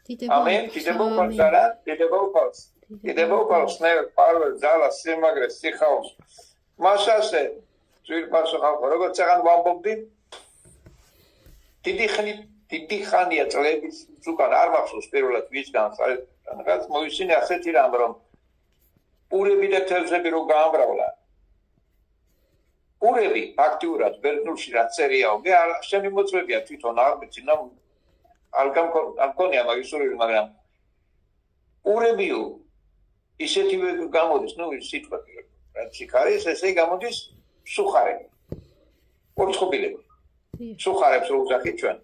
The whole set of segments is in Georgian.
Amen. Დიდებულ ფალს არა, დიდებულ ფალს. Დიდებულ ფალს ნე პავლე ძალა სიმაგრე სიხაოს. მასასე ძვირფასო ხალხო, როგორც წაღან ვამბობდი. დიდი ხანია წლების უკან არ მახსოვს პირველად ვისგან რაღაც მოისინე ასეთი რამ რომ პურები და თევზები რო გაამრავლა. პურები ფაქტიურად ბერძნულში რაც წერიაო, მე არ შემიმოწმებია თვითონ არ მეცინა არ გამქონია მაგის სურვილი, მაგრამ პურებიო ისეთივე გამოდის, ნუ სიტყვა რაც იქ არის, ესე გამოდის სუხარები. ორწყობილები. სუხარებს რო უძახით ჩვენ.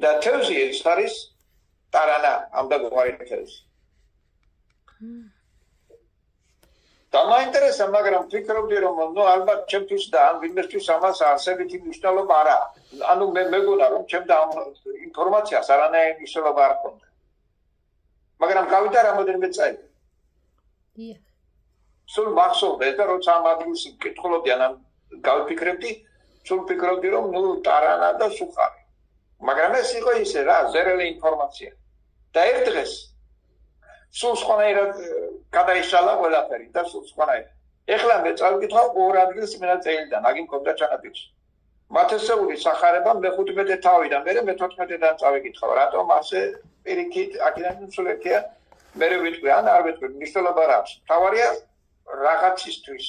და თევზი ეს არის ტარანა, ამდაგვარი თევზი. და მაინტერესა, მაგრამ ვფიქრობდი რომ ნუ ალბათ ჩემთვის და ამ ვინმესთვის ამას არსებითი მნიშვნელობა არა. ანუ მე მეგონა რომ ჩემ და ამ ინფორმაციას არანაირი მნიშვნელობა არ ჰქონდა. მაგრამ გავიდა რამოდენიმე წელი. დიახ. სულ მახსოვდა და როცა ამ ადგილს ვკითხულობდი ან გავფიქრებდი, სულ ვფიქრობდი რომ ნუ ტარანა და სუხარი. მაგრამ ეს იყო ისე რა, ზერელი ინფორმაცია. და ერთ დღეს სულ სხვანაირად გადაიშალა ყველაფერი და სულ სხვანაირად. ეხლა მე წავიკითხავ ორ ადგილს მენა წელიდან, აგი მქონდა ჩანაფიქრში. მათესეული სახარება მე-15 თავიდან, მე მე-14-დან წავიკითხავ. რატომ ასე პირიქით, აქედან სულ ერთია, მე ვიტყვი, ან არ ვიტყვი, მნიშვნელობა რა აქვს. თავარია რაღაცისთვის.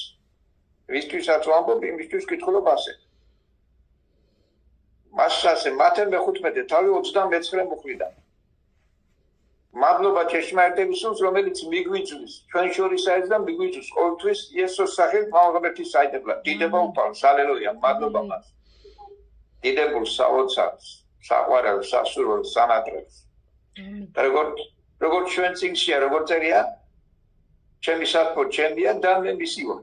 ვისთვისაც ვამბობ, იმისთვის ვკითხულობ ასე. მასასე მათე მე-15 თავი 29 მუხლიდან. მადლობა ჭეშმარიტებისთვის, რომელიც მიგვიწვის, ჩვენ შორის არის და მიგვიწვის ყოველთვის იესოს სახელით მაღლობეთის საიდებლად. დიდება უფალს, ჰალელუია, მადლობა მას. დიდებულ საოცარს, საყვარელს, სასურველს, სანატრებს. და როგორც ჩვენ წიგნშია, როგორც წერია, ჩემი საფო ჩემია და მე მისი ვარ.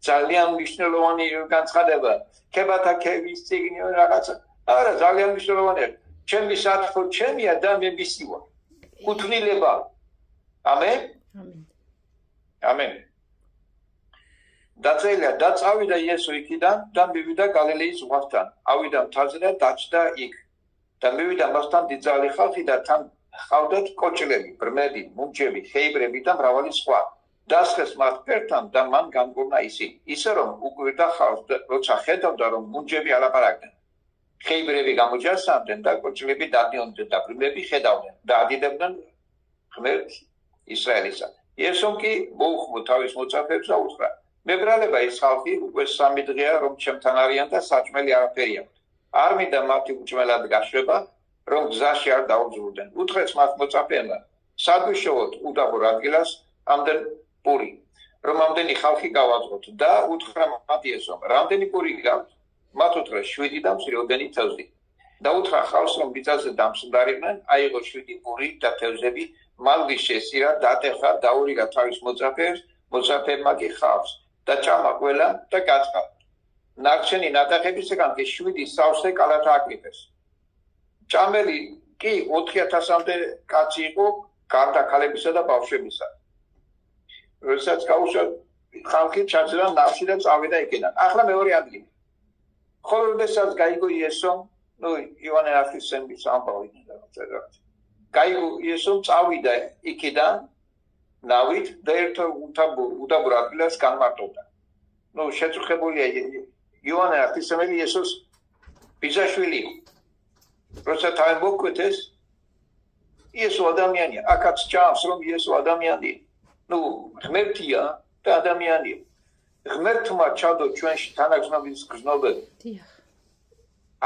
ძალიან მნიშვნელოვანი განცხადება. ქებათა ქევის წიგნი რაღაცა. არა, ძალიან მნიშვნელოვანია. ჩემი საფო ჩემია და მე მისი ვარ. კუთვნილება. ამენ? ამენ. დაწელია, დაწავიდა იესო იქიდან და მივიდა გალილეის ზღვასთან. ავიდა მთაზე და დაჭდა იქ. და მივიდა მასთან დიდძალი ხალხი და თან ჰყავდათ კოჭლები, ბრმები, მუნჯები, ხეიბრები და მრავალი სხვა. დასხეს მათ ფერთან და მან გამგონა ისინი. ისე რომ უკვირდა ხალხს, როცა ხედავდა რომ მუნჯები ალაპარაკდნენ. ხეიბრები გამოჯასამდნენ და კოჭლები დადიოდნენ და ბრმები ხედავდნენ და ადიდებდნენ ღმერთს ისრაელისა. იესომ კი მოუხმო თავის მოწაფეებს და უთხრა: მებრალება ის ხალხი უკვე 3 დღეა რომ ჩემთან არიან და საჭმელი არაფერი აქვთ. არ მინდა მათი უჭმელად გაშვება, რომ გზაში არ დაუძურდნენ. უთხრეს მათ მოწაფეებმა: სად ვიშოვოთ უდაბურ ადგილას ამდენ პური, რომ ამდენი ხალხი გავაძღოთ და უთხრა მათ იესომ: რამდენი პური გაქვთ? მათ უთხრეს 7 და მცირეოდენი თევზი. და უთხრა ხალხს რომ მიწაზე დამსხმდარიყვნენ, აიღო 7 პური და თევზები, მალვი შესირა, დატეხა, დაურიგა თავის მოწაფეებს, მოწაფეებმა კი ხალხს და ჭამა ყველა და გაწყა. ნარჩენი ნატეხებისგან კი 7 სავსე კალათა აკრიფეს. ჭამელი კი 4000-მდე კაცი იყო, გარდა ქალებისა და ბავშვებისა. როდესაც გაუშვა ხალხი ჩაძირა ნავში და წავიდა იქიდან. ახლა მეორე ადგილი. ხოლო როდესაც გაიგო იესომ, ნუ იოანე ღვთისმშობლის ამბავი და წერა. გაიგო იესომ წავიდა იქიდან ნავით და ერთ უდაბურ ადგილას განმარტოვდა. ნუ შეწუხებულია იოანე ღვთისმშობელი იესოს ბიძაშვილი. როცა თავი მოკვეთეს, იესო ადამიანია, აქაც ჭამს რომ იესო ადამიანია. ნუ ღმერთია და ადამიანია. ღმერთმა ჩადო ჩვენში თანაგზნობის გზნობები. დიახ.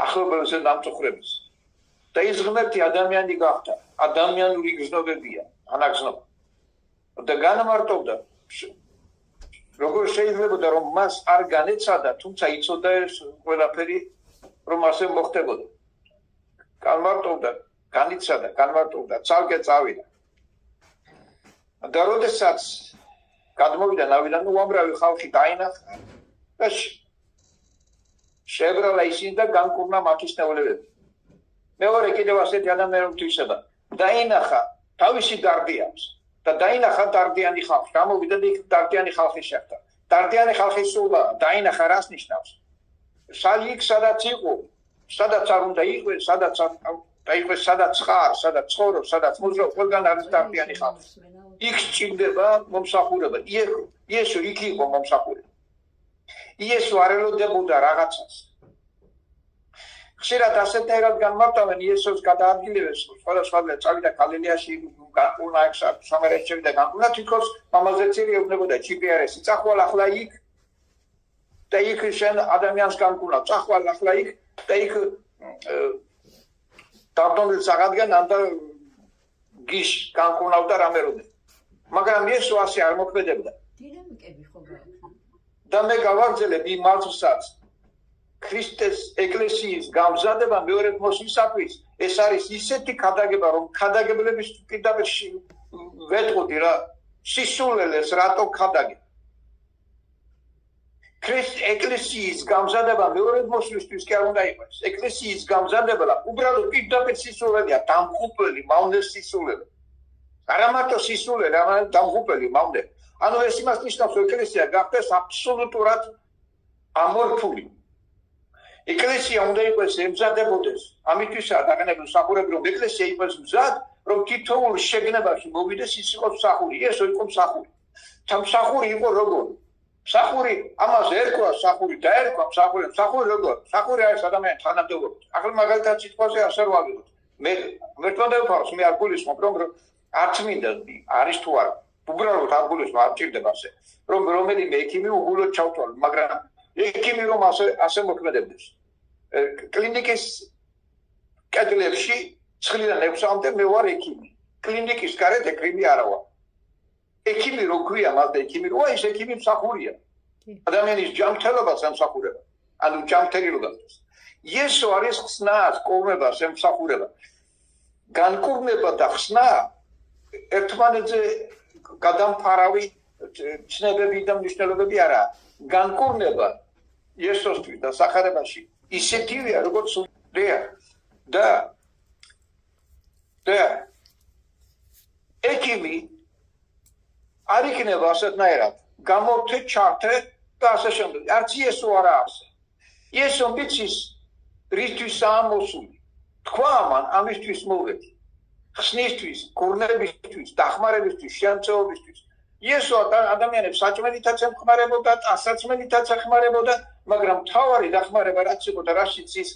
ახლობელზე დამწუხრების. და ის ღმერთი ადამიანი გახდა. ადამიანური გზნობებია, თანაგზნობა. და განმარტოვდა როგორ შეიძლება რომ მას არ განეცადა, თუმცა იცოდა ეს ყველაფერი რომ ასე მოხდებოდა. განმარტოვდა, განიცადა, განმარტოვდა, ცალკე წავიდა. და როდესაც გადმოვიდა ნავიდან, უამრავი ხალხი დაინახა და შეებრალა ისინი და განკურნა მათი სნეულებები. მეორე კიდევ ასეთი ადამიანი რომ თვისება, დაინახა თავისი დარდი აქვს და დაინახა დარდიანი ხალხი, გამოვიდა და იქ დარდიანი ხალხი შეხვდა. დარდიანი ხალხი სულა დაინახა რას ნიშნავს? იქ სადაც იყო, სადაც არ უნდა იყო, სადაც და იყოს სადაც ხარ, სადაც ცხოვრობ, სადაც მოძრაობ, ყველგან არის დარბიანი ხალხი. იქ სჭირდება მომსახურება. იესო იქ იყო მომსახურება. იესო არ ელოდებოდა რაღაცას. ხშირად ასეთნაირად განმარტავენ იესოს გადაადგილებას, სხვადასხვა წავიდა გალილეაში, განკურნა ეგ სამარიაში შევიდა განკურნა, თვითონ მამაზე წირი ეუბნებოდა GPS-ი, წახვალ ახლა იქ და იქ შენ ადამიანს განკურნა, წახვალ ახლა იქ და იქ დაბდომილ საღადგან ანდა გიშ განკურნავდა რამეროდე. მაგრამ იესო ასე არ მოქმედებდა. დინამიკები ხო გააქვს. და მე გავაგრძელებ იმ მართლსაც. ქრისტეს ეკლესიის გამზადება მეორე მოსვლისათვის ეს არის ისეთი ქადაგება, რომ ქადაგებლების პირდაპირ ვეტყოდი რა, სისულელეს რატო ქადაგება. ქრისტეს ეკლესიის გამზადება მეორე მოსვლისთვის კი არ უნდა იყოს. ეკლესიის გამზადება უბრალოდ პირდაპირ სისულელია, დამხუპელი, მავნე სისულელი. არა მარტო სისულელი, არამედ დამხუპელი, მავნე. ანუ ეს იმას ნიშნავს, რომ ეკლესია გახდეს აბსოლუტურად ამორფული. ეკლესია უნდა იყოს ემზადებოდეს. ამითვისაა დაგანებული მსახურები, რომ ეკლესია იყოს მზად, რომ თითოეულ შეგნებაში მოვიდეს ის იყოს მსახური. ესო იყო მსახური. მსახური იყო როგორ? მსახური ამას ერქვა მსახური და ერქვა მსახური. მსახური როგორ? მსახური არის ადამიანის თანამდებობა. ახლა მაგალითად სიტყვაზე ასე რომ ავიღოთ. მე მეთქონდებს მე არ გულისხმობ, რომ არც მინდა არის თუ არა. უბრალოდ არ გულისხმობ, არ ჭირდება ასე. რომ რომელიმე ექიმი უგულოდ ჩავთვალო, მაგრამ ექიმი რომ ასე მოქმედებდეს. კლინიკის კედლებში 9-დან 6-მდე მე ვარ ექიმი. კლინიკის გარეთ ექიმი არა ვარ. ექიმი რო ქვია, მაგრამ ექიმი როა ის ექიმი მსახურია. ადამიანის ჯანმრთელობას ემსახურება. ანუ ჯანმრთელი რო გახდეს. იესო არის ხსნას, კურნებას ემსახურება. განკურნება და ხსნა ერთმანეთზე გადამფარავი ცნებები და მნიშვნელობები არა. განკურნება იესოსთვის და სახარებაში ისეთივეა, როგორც სულია და ექიმი არ იქნება ასეთნაირად გამორთე, ჩართე და ასე შემდეგ. არც იესო არა ასე. იესო მიცის რითვისაა მოსული. თქვა ამან ამისთვის მოვედი. ხსნისთვის, კურნებისთვის, დახმარებისთვის, შემწეობისთვის. იესო ადამიანებს საჭმელითაც ეხმარებოდა, ასაცმელითაც ეხმარებოდა, მაგრამ მთავარი დახმარება რაც იყო და რაშიც ის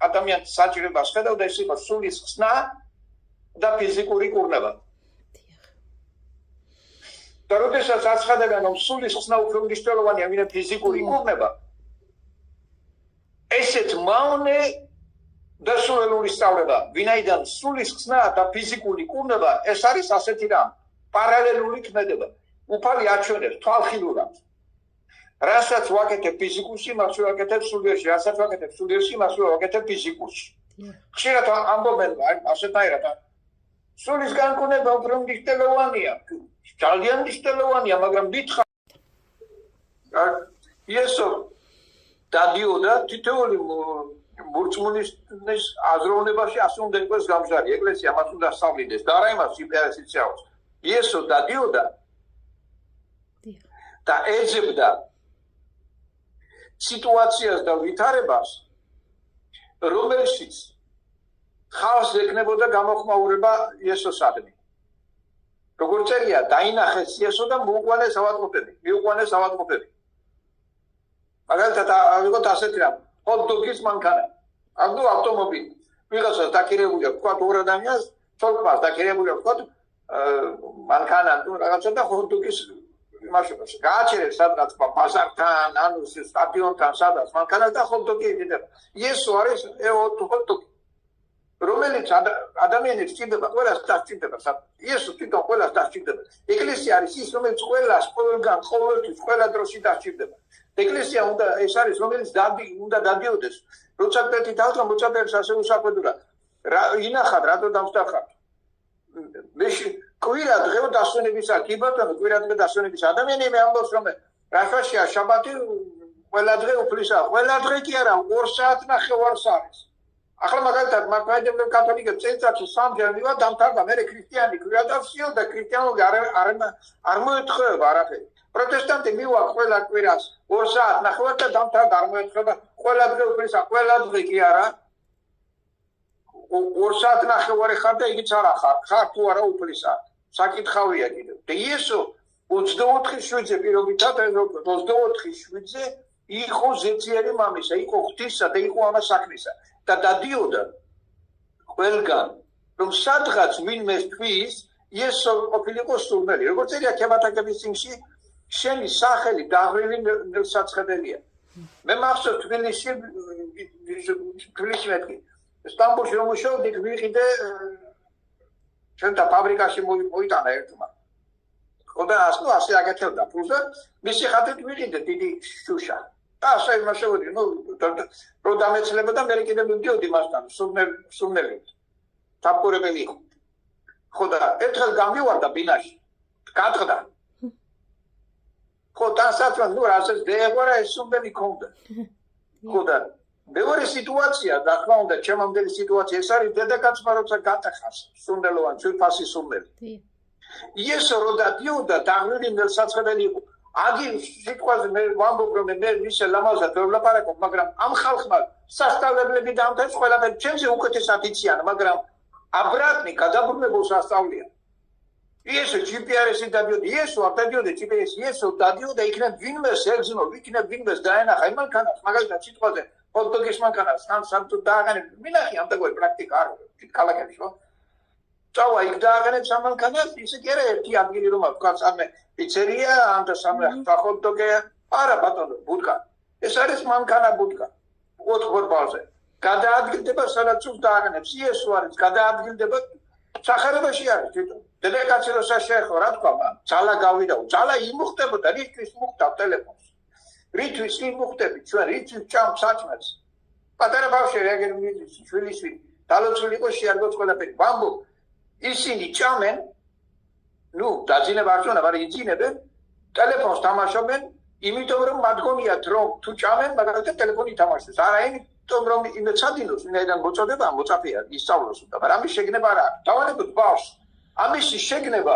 ადამიანს საჭიროებას ხედავდა, ეს იყო სულის ხსნა და ფიზიკური კურნება. და როდესაც აცხადებენ, რომ სულის ხსნა უფრო მნიშვნელოვანია, ვიდრე ფიზიკური კურნება, ესეც მავნე და სულელური სწავლება, ვინაიდან სულის ხსნა და ფიზიკური კურნება, ეს არის ასეთი რამ. პარალელური ქმედება. უფალი აჩვენებს თვალხილურად. რასაც ვაკეთებ ფიზიკურში, მას ვაკეთებ სულიერში, რასაც ვაკეთებ სულიერში, მას ვაკეთებ ფიზიკურში. ხშირად ამბობენ ასეთნაირად. სულის განკურნება უფრო მნიშვნელოვანია. ძალიან მნიშვნელოვანია, მაგრამ დიდხანს იესო დადიოდა თითოეული მორწმუნის აზროვნებაში ასე უნდა იყოს გამჟარი. ეკლესია მას უნდა სწავლიდეს და არა იმას იმპერატორს იცავს. იესო დადიოდა და ეძებდა სიტუაციას და ვითარებას, რომელშიც ხალხს ექნებოდა გამოხმაურება იესოსადმი. როგორც წერია, დაინახეს იესო და მოუყვანეს ავადმყოფები. მაგალითად, ავიღოთ ასეთი რამ, ჰოთ-დოგის მანქანა, ანუ ავტომობილი. ვიღაცას დაკირებულია, თქვა ორ ადამიანს, თორქმას დაკირებულია, თქვა მანქანა თუ რაღაცა და ჰოთ-დოგის იმაშობაში. გააჩერებს სადღაც ბაზართან, ანუ სტადიონთან, სადაც მანქანა და ჰოთ-დოგი იდედა. იესო არის ჰოთ-დოგი. რომელიც ადამიანებს ჭირდება, ყველას დასჭირდება. იესო თვითონ ყველას დასჭირდება. ეკლესია არის ის, რომელიც ყველას ყოველგან, ყოველთვის, ყველა დროში დასჭირდება. ეკლესია უნდა ეს არის, რომელიც უნდა დადიოდეს. როცა პეტი დავთხრა, მოწაფეებს ასე უსაყვედურა. ინახად, რატო დამსტახად? კვირა დღე დასვენებისა, კი ბატონო, კვირა დღე დასვენებისა. ადამიანები ამბობს, რომ რაშაშია შაბათი ყველა დღე უფლისაა. ყველა დღე კი არა, 2 საათ ნახევარს არის. ახლა მაგალითად მაგალითად კათოლიკებს წელიწადში 3 ჯერ მივა დამთავრდა, მე ქრისტიანი კვირა და ვსიო და ქრისტიანული არ მოეთხოვება არაფერი. პროტესტანტი მივა ყველა კვირას 2 საათ ნახევარ და დამთავრდა, არ მოეთხოვება. ყველა დღე უფლისაა, ყველა დღე კი არა. 2 საათ ნახევარი ხარ და იგიც არ ხარ თუ არა უფლისა. საკითხავია კიდევ. და იესო 24/7-ზე პირობითად 24/7-ზე იყო ზეციერი მამისა, იყო ღვთისა და იყო ამას საქმისა. და დადიოდა ყველგან, რომ სადღაც ვინმე თქვის, იესო ყოფილიყო სტუმრელი. როგორც წერია ქემათაგების წიგნში, შენი სახელი დაღვრილი ნელსაცხებელია. მე მახსოვს თბილისში მეთქი. სტამბოლში რომ მუშაობდი, ვიყიდე ჩვენთა ფაბრიკაში მოიტანა ერთმა. ხოდა ასე აკეთებდა ფულს და მისი ხათით ვიყიდე დიდი შუშა. და ასე იმაშევდი, რომ დამეცლებოდა მე კიდე მივდიოდი მასთან, სუმნელი. თაფკურებელი იყო. ხოდა ერთხელ გამივარდა ბინაში. გადღდა. ხო დასაცვა ნუ რასაც დაეღვარა ეს სუმნელი ქონდა. ხოდა მეორე სიტუაცია, რა თქმა უნდა, ჩემამდელი სიტუაცია ეს არის დედაკაცმა როცა გატახავს სუმნელოვან ძვირფასი სუმნელი. იესო რო დადიოდა დაღვრილი ნელსაცხებელი იყო. აგი სიტყვაზე მე ვამბობ რომ მე ისე ლამაზად ვლაპარაკობ, მაგრამ ამ ხალხმა სასწავლებლები დამთეს ყველაფერი ჩემზე უკეთესად იციან, მაგრამ აბრატნი გადაბრუნებულს ასწავლიან. იესო GPS-ი დადიოდა, იესო არ დადიოდა GPS, იესო დადიოდა იქნებ ვინმეს ეგზნო, იქნებ ვინმეს დაენახა იმანქანას, მაგალითად სიტყვაზე ჰოთ-დოგის მანქანას, სამ თუ დააღენებ, მინახი ამ დაგვარი პრაქტიკა არ არის, ქალაქებში ხო? წავა იქ დააღენებ სამანქანას, ისე კი არა ერთი ადგილი რომ თქვა სამე პიცერია, ამ და სამე ჰოთ-დოგია, არა ბატონო, ბუდკა. ეს არის მანქანა ბუდკა. 4 ხორბალზე. გადაადგილდება სადაც უ დააღენებს, იესო არის, გადაადგილდება სახარებაში არის თვითონ. დედაკაცი როცა შეეხო, რა თქვა მან? ძალა გავიდაო, ძალა იმუხტებოდა, რისთვის მუხტავ ტელეფონს. რითვის იმუხტები, ჩვენ რითვის ჭამ საჭმელს. პატარა ბავშვი რეაგერ მიდის, შვილიშვილი, დალოცული იყო შეარგოს ყველაფერი. ვამბობ, ისინი ჭამენ, ნუ დაძინება არ ჩონა, მაგრამ იძინებენ, ტელეფონს თამაშობენ, იმიტომ რომ მადგომიათ რომ თუ ჭამენ, მაგალითად ტელეფონი თამაშობს. არა იმიტომ რომ იმეცადინოს, ვინაიდან მოწოდება მოწაფეა ისწავლოს და მაგრამ ამის შეგნება არა. დავანებოთ ბავშვს. ამისი შეგნება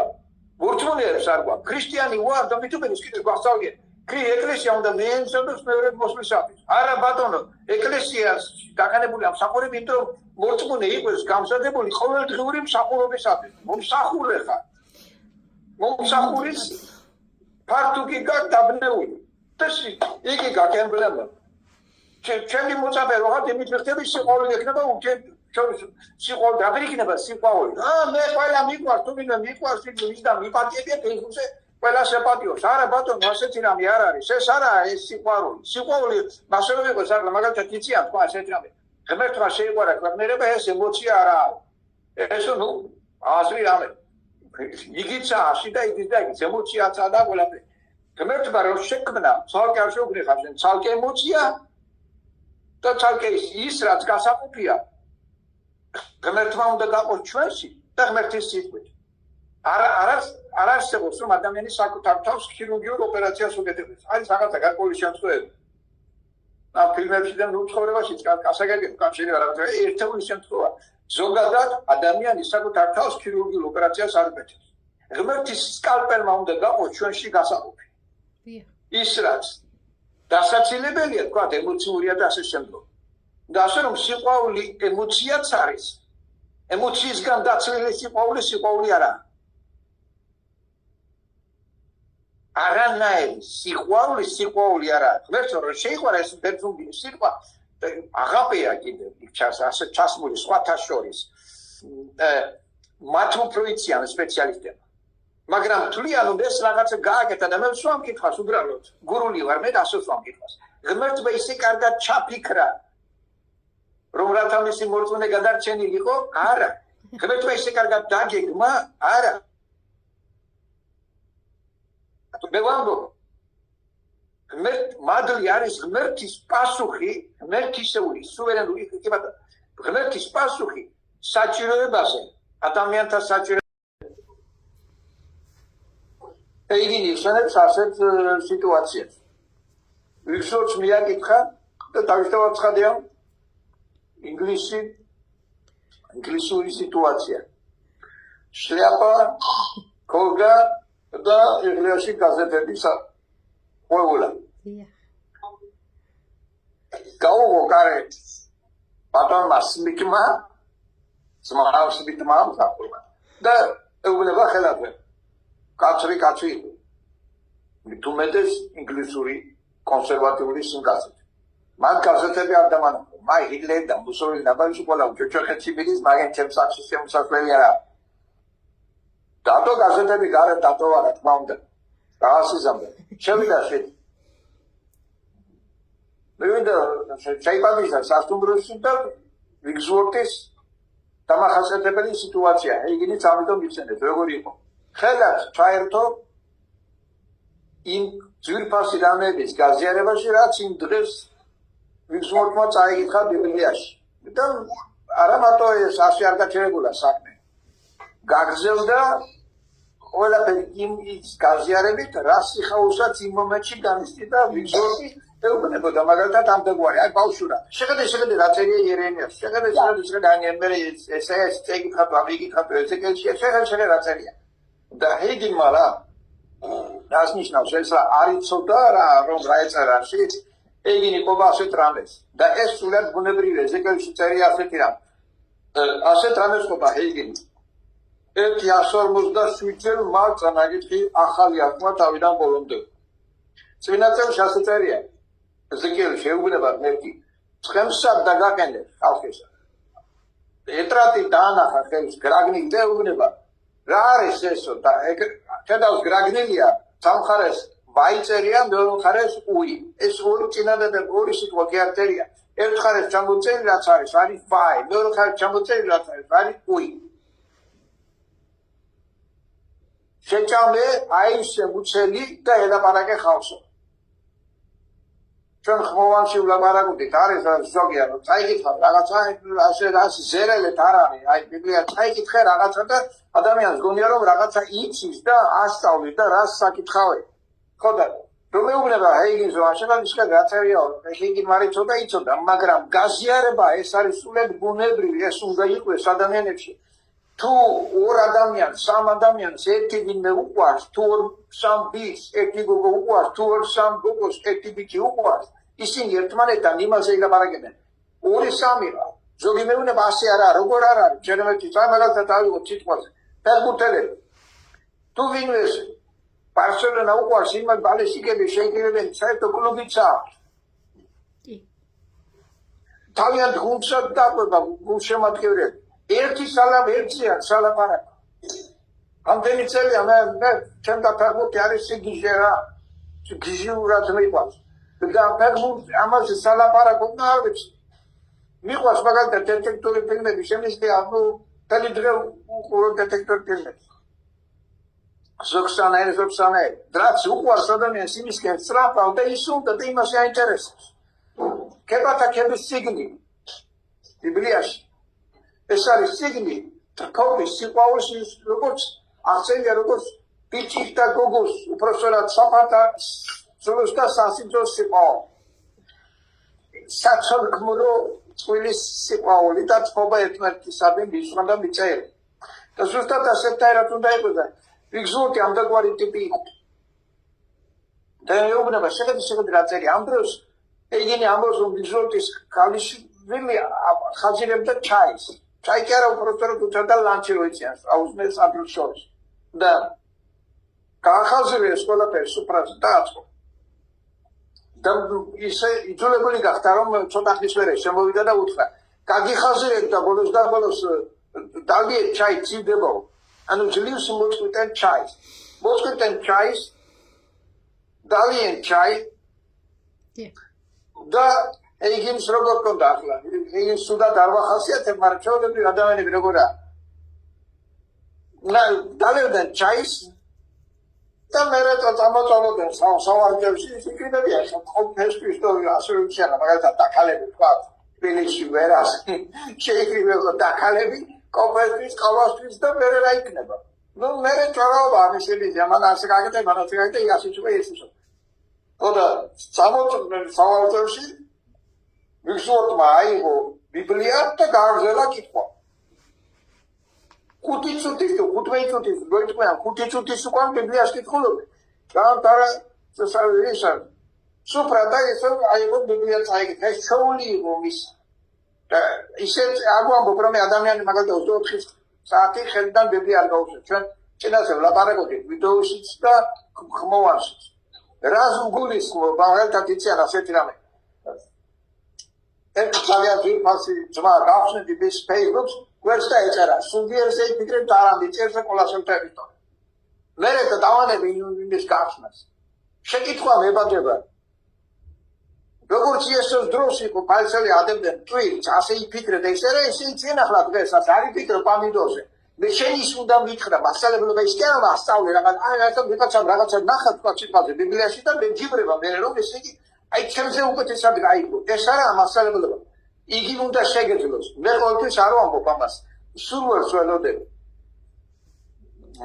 ვურთმუნიებს არ გვაქვს. ქრისტიანი ვარ და მithuberis კიდე გვასწავლიან. ეკლესია უნდა მეენცოდოს მეორე მოსვლისათვის. არა ბატონო, ეკლესიას დაკანებული ამსახურები, იმიტომ რომ მორწმუნე იყოს გამზადებული ყოველდღიური მსახურობისათვის. მომსახურე ხარ. მომსახურის ფართუკი გაგდაბნეული. წესი, იგი გაკემბლება. ჩემი მოწაფე როგორც იმით ხდება სიყვარული ექნება სიყვარული დაბრიქნება სიყვარული. მე ყველა მიყვარს, თუ ვინმე მიყვარს, ის და მიპატიებია ფეისბუქზე ყველა შეპატიოს. არა ბატონო, ასეთი რამე არ არის. ეს არაა ეს სიყვარული. სიყვარული მასშტაბი იყოს, არა მაგალითად იციან თქვა ასეთი რამე. ღმერთმა შეიყვარა ქვეყნიერება, ეს ემოცია არა არის. ეს ნუ აზრი რამე. იგიცა აში და იგიც და იგიც ემოციაცა და ყველაფერი. ღმერთმა რომ შექმნა, ცალკე არ შეუგნიხარ, ცალკე ემოცია და ცალკე ის რაც გასაყოფია. ღმერთმა უნდა გაყოს ჩვენში და ღმერთის სიტყვით. არ არსებობს რომ ადამიანი საკუთარ თავს ქირურგიულ ოპერაციას უკეთებს. არის რაღაცა გარკვეული შემთხვევები. ამ ფილმებში და ცხოვრებაშიც გასაგებია, შეიძლება რაღაცა ერთეული შემთხვევა. ზოგადად ადამიანი საკუთარ თავს ქირურგიულ ოპერაციას არ უკეთებს. ღმერთის სკალპელმა უნდა გაყოს ჩვენში გასაყოფი. ის რაც დასაცილებელია, თქვა ემოციურია და ასე შემდეგ. და ასე რომ სიყვარული ემოციაც არის. ემოციისგან დაცლილი სიყვარული არა. არანაირი სიყვარული არა. ღმერთს რომ შეიყვარა ეს ბერძნული სიტყვა აღაპეა კიდე ასე ჩასმული სხვათა შორის მათ უფრო იციან სპეციალისტები. მაგრამ თვლიან რომ ეს რაღაცა გააკეთა და მე სვამ კითხავს უბრალოდ გურული ვარ მე და ასე სვამ კითხავს. ღმერთმა ისე კარგად ჩაფიქრა რომ რათა მისი მორწმუნე გადარჩენილი იყო? არა. ღმერთმა ისე კარგად დაგეგმა? არა. მე ვამბობ, მადლი არის ღმერთის პასუხი, ღმერთისეული, სუვერენული, ღმერთის პასუხი საჭიროებაზე, ადამიანთა საჭიროებაზე. იგი ნიშნავს ასეთ სიტუაციას. ვიქშორს მიაკითხა და თავისთავად ცხადია ინგლისური სიტუაცია. შლაპა, კოლგა და ეგრეაში გაზეთები ყვეულა. გაუღო კარე ბატონმა სმიტმა ზმნავსებით მამხაყვა და ეუბნება ხელაფე კაცრი თუმეტეს ინგლისური კონსერვატიული სიმკაცით მან გაზეთები არ დამანახა მაი ჰიტლერი და მუსოლინი ნაბაჟი ყველა უჩოჩოხეთში მიდის მაგენ ჩემს საქმეში შემოსასვლელი არა დატო გაზეთები გარეთ დატოვა რა თქმა უნდა გაასიზამდა შევიდა შეთ მივიდა შეიყვამისა სასტუმროში და ვიგზურტის დამახასიათებელი სიტუაცია ეგინიც ამიტომ იცენეთ როგორი იყო ხელად ჩაერთო იმ ძვირფასი რამების გაზიარებაში რაც იმ დღეს ვიგზურტმა წაიკითხა ბიბლიაში და არა მარტო ეს ასე არ გაჩერებულა საქმე გაგზელდა ყველაფერი იმ გაზიარებით რას სიხაუსაც იმ მომენტში განიცდიდა ვიგზურტი ეუბნებოდა მაგალითად ამდაგვარი აი ბავშვურა შეხედე რა წერია იერემიას შეხედე აი მე ესე წეკითხა ამიგითხა ესეკელში შეხედე რა წერია და ჰეიგინმა რა რას ნიშნავს ეს არ იცოდა რა რომ რა ეწერა შიც ეგინი ყობა ასეთ რამეს და ეს სულად ბუნებრივია ესეკელში წერია ასეთი რამ ასეთ რამეს ყობა ჰეიგინი 157-ჯერ მარცხა ნაგითი ახალი აღქმა თავიდან ბოლომდე წინა წელს ასე წერია ზეკელი შეუგნება მერტი ცხენსად დაგაყენე ხალხისა ეტრატი დაანახა ხელს გრაგნილი და ეუბნება რა არის ესო და ხედავს გრაგნილია სამხარეს ვაიწერია მეორე მხარეს უი ეს ორი წინადა და ორი სიტყვა გიარტერია ერთ მხარეს ჩამოწერი რაც არის ვაი მეორე მხარეს ჩამოწერი რაც არის უი შეჭამე აიშე მუცელი და ელაპარაკე ხალხო ჩვენ ხმოვანში ვლაპარაკობდით არის ზოგია რომ წაიკითხა რაღაცა ასე ზერელეთ არ არის აი ბიბლია წაიკითხე რაღაცა და ადამიანს გონია რომ რაღაცა იცის და ასწავლით და რას საკითხავე ხო და რომ მეუბნება ჰეიგინს რომაშენებისკენ გაწერიაო ჰეიგინი მარიცოდა იცოდა მაგრამ გაზიარება ეს არის სულად ბუნებრივი ეს უნდა იყოს ადამიანებში თუ ორ ადამიანს სამ ადამიანს ერთი ვინმე უყვარს თუ ორ სამ ბიჭს ერთი გოგო უყვარს თუ ორ სამ გოგოს ერთი ბიჭი უყვარს ისინი ერთმანეთთან იმაზე ილაპარაკებენ ორი სამია ზოგი მეუბნება ასე არა როგორ არ არის ჯერმეთი სამალათა დავიღოთ სიტყვაზე ფეხბურთელები თუ ვინმეს ბარსელონა უყვარს იმას ბალესიკები შეიკრიბებენ საერთო კლუბიცა თავიანთ გუნდსაც დაყვება გულშემატკივრები ერთი ერთია სალაპარაკო ამდენი წელია მე ჩემ და ფეხბურთი არის სიგიჟე რა გიჟურად მიყვარს და ფეხბურთი ამაზე სალაპარაკო და არ ვიცი მიყვარს მაგალითად დეტექტორი ფილმები შემიძლია ანუ თელი დღე უყურო დეტექტორი ფილმები ზოგსანაირ დრაც უყვარს ადამიანს იმისკენ სწრაფავ და ისუნდა და იმას აინტერესებს ქებათა ქების სიგნი ბიბლიაში ეს არის სიგნი თქობის სიყვარულის როგორც ახსენია როგორც ბიჭის და გოგოს უпроსტად საფართა სულს და სასიძოს სიყვარული საცოლქმრო წვილის სიყვარული და თქობა ერთმანეთისადმი მისვლა და მიწერი და ზუსტად ასეთ აირად უნდა იყოს და ვიგზურტი ამდაგვარი ტიპი იყო და ეუბნება შეხედე რა წერია ამ დროს ეგინი ამბობს რომ ვიგზურტის ქალიშვილი ხაზირებდა ჩაის ჩაი კი არა უпросто უწევდა ლანჩი როიციანს აუზმეს აბილ შორს და გაახაზრეს ყველაფერს უბრალოდ დააწყო და ისე იძულებული გახდა რომ ცოტა ხნის მერე შემოვიდა და უთხრა გაგიხაზრეთ და ბოლოს დავიე ჩაი წიდებო ანუ ძლივს მოწყვეტენ ჩაის მოწყვეტენ ჩაის დავიენ ჩაი და ეგინს როგორ კონდა ახლა ეგინს სულად არ ვახასიათებ მაგრამ ჩვენები ადამიანები როგორა დავიდნენ ჩაის და მერე წამოწოლოდნენ სავარჯებში ისიკრიბებია ფესტვის და ასე ვიციან მაგალითად დაკალები თქვა თბილისში ვერას შეიკრიბებოდა დაკალები კოფესთვის ყავასთვის და მერე რა იქნება ნუ მერე ჭარაობა ამისები ამან ასე გაკეთე მანაც გაკეთე ისე ჩვენ ისე ხოდა წამოწოდნენ სავარჯებში ვიგზურტმა აიღო ბიბლია და გააგრძელა კითხვა 5 წუთის თუ 15 წუთის მოიწყვიან 5 წუთის უკან ბიბლიას კითხულობენ გაამტარა შესაძლოა სუფრა და ისე აიღო ბიბლია წაიკითხა ეს ჩაული იყო მის ისეთ აგვამბობ რომ ადამიანი მაგალითად 24 საათი ხელიდან ბიბლია არ გაუშვებს. ჩვენ წინასწარ ვლაპარაკობდით ვიდეოშიც და ხმოვანშიც. რას უგულისხმობ მაგალითად იციან ასეთი რამე. ერთ ძალიან ძირფასი ძმა გავხსნით ის Facebook-ს, გვერდს და ეწერა სულიერზე იფიქრებ და არ ამიწერს ყველა შემთხვევით. მერე და დავანები იმის გახსნას. შეკითხვა მებადება. როგორც იესოს დროს იყო ფალსელი ადებდნენ ტვირთს, ასე იფიქრეთ ეს რა ესე იციან ახლა დღეს ასე არ იფიქრებ პამიდორზე. მე შენის უნდა მითხრა მასწავლებლობა ის კი არა მასწავლე რაღაცა ვიღაცამ რაღაცა ნახა თქვა სიტყვაზე ბიბლიაში და მე ჯიბრება მე რომ ესე იგი აი ჩემზე უკეთესად გაიგო. ეს არა მასწავლებლობა. იგი უნდა შეგეძლოს. მე ყოველთვის არ ვამბობ ამას. სულვარს ველოდები.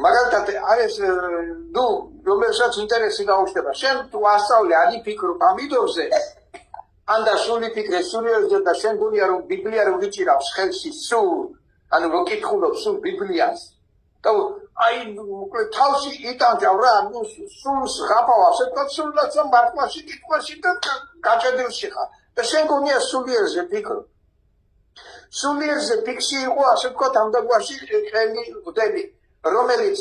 მაგალითად არის ნუ რომელსაც ინტერესი გაუჩნდება. შენ თუ ასწავლე არ იფიქრო პამიდორზე ან და სული ფიქრე სულიერზე და შენ გონია რომ ბიბლია რომ ვიჭირავს ხელში სულ ანუ რომ კითხულობ სულ ბიბლიას და აი მოკლედ თავში იტანჯავ რა ნუ სულს ხაფავა შეთქვა სულაც მართლაში კითხვაში და გაჭედილში ხარ და შენ გონია სულიერზე ფიქრო სულიერზე ფიქში იყო ასე თქვა ამდაგვარში ხელი გდები რომელიც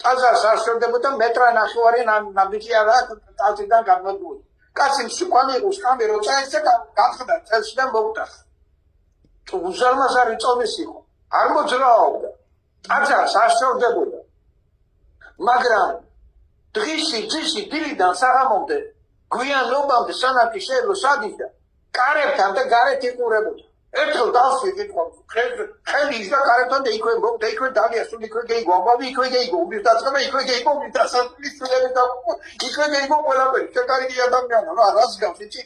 ტაძარს არ შევდებოდა მეტრა ნახევარი ნაბიჯი არა ტაძრიდან გამოდიოდა კაცი მშუქანი იყო სკამი როცა ესე გახდა წელში და მოვტახა უზარმაზარი წონის იყო არ მოძრაობდა ტაძარს არ შევდებოდა მაგრამ დღისი დილიდან საღამომდე გვიანობამდე სანამ კი შეეძლო სადიდა კარებთან და გარეთ იყურებოდა ერთხელ დავსვი კითხვა ხელი ის და კარებთან და იქვე მოვდა იქვე დავია სულ იქვე გეიგო ამბავი იქვე გეიგო უმის დაწყება იქვე გეიგო უმის დასასრულის სულები და იქვე გეიგო ყველაფერი შეკარგი ადამიანო რა რას გავს იცი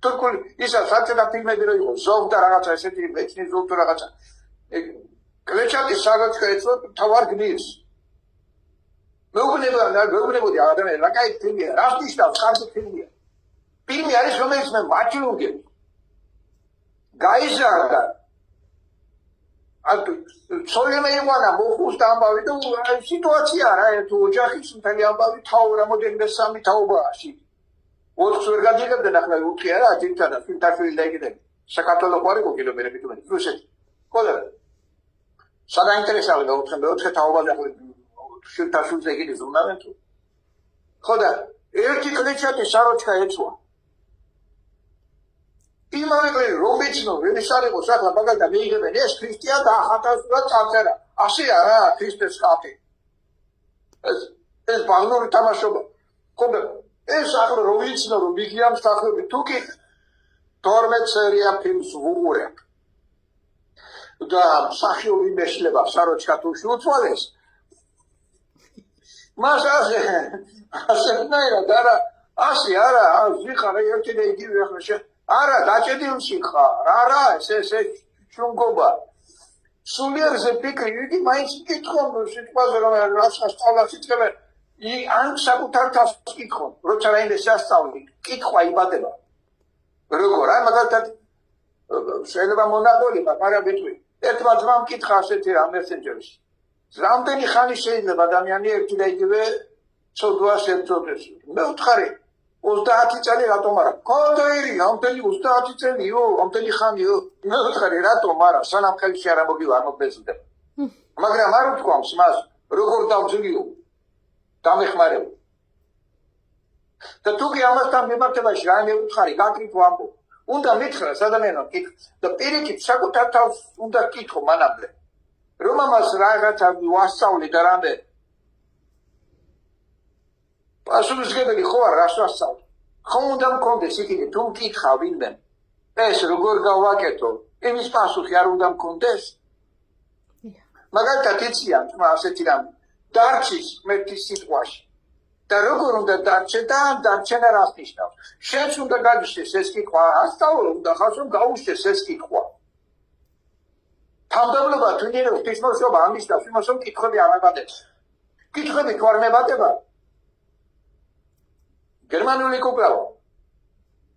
თურქული ისა საჭიროა ფილმები რო იყო ზოვ და რაღაცა ესეთი მეჩნი ზოვ თუ რაღაცა კლეჩატის საგაჩქა ეცვა თავარ გნირს მეუბნებოდი ადამიანი რა კაი ფილმია რას ნიშნავს კარგი ფილმია ფილმი არის რომელიც მე მაჩლუგები გაიზარდა ატუ ცოლი მეიყვანა მოხუსტა ამბავი და სიტუაცია რა თუ ოჯახის მთელი ამბავი თაო რამოდენიმე სამი თაობაში 4 ვერ გადიღებდნენ ახლა 4 არა ძირთადა ფილტარფილი დაიგდები საქართველოს ყარიყო კილომეტრები თუ მე რუსეთი ხოლმე სადაინტერესავდა 4 თაობაზე ახლა ფილტარშულზე იგი ზუნავენ თუ ხოდა ერთი კლეჩატი საროჩკა ეცვა იმავე რომეჩნო ვენის არ იყოს ახლა მაგალითად მიიღებენ ეს ქრისტიან და ახალგაზრდა წარწერა ასე არა ქრისტეს ხალხი ეს ბანური თამაშობა ხოდა ეს ახლა რომეჩნო რომ მიგიამ სახები თუ კი 12 სერია ფილმს ვუყურებ და სახიობი მეშლება საროჩკა თუ შეუცვალეს მას ასე ნაირად არა ასე არა ვიხარ ერთი და იგივე ახლა არა დაჭედილში ხარ არა ეს შუნგობა სულიერზე ფიქრი იგი მაინც კითხონ სიტყვაზე რომ რაღაცა სწავლას იწყებენ ან საკუთარ თავს კითხონ როცა რაიმე სასწავლი კითხვა იბადება როგორ აი მაგალითად შეიძლება მონაპოლი მაგრამ ბიტყვი ერთმა ძმამ კითხა ასეთი რა მესენჯერში რამდენი ხანი შეიძლება ადამიანი ერთი და იგივე ცოდვას ერთოდეს მე ვთხარი 30 წელი რატომ არა? კონდეირი, ამდენი 30 წელიო, ამდენი ხანიო. მე ვთხარი რატომ არა? სანამ ხელში არ მოგივა, არ მოგბეზდება. მაგრამ არ ვთქვამს მას, როგორ დავძლიო. დამეხმარება. და თუ კი ამასთან მიმართებაში რაიმე ვთხარი, გაკითხო ამბო. უნდა მითხრას ადამიანო, კითხ და პირიქით საკუთარ თავს უნდა კითხო მანამდე. რომ ამას რაღაცა ვასწავლი და რამე პასუხისმგებელი ხო არ რას ვასწავლი? ხომ უნდა მქონდეს იქით თუ მკითხა ვინმე ეს როგორ გავაკეთო? იმის პასუხი არ უნდა მქონდეს? მაგალითად იციან თმა ასეთი რამე დარჩის მეთის სიტყვაში და როგორ უნდა დარჩე და დარჩენა რას ნიშნავს? შენც უნდა გაგიშეს ეს კითხვა, ასწავლო უნდა ხავს რომ გაუშვეს ეს კითხვა. თავდაბლობა თუ ნირო ღვთისმოშობა ამისდავს იმას რომ კითხვები არ მებადებს. კითხვები თუ არ მებადება გერმანული კუკლავა.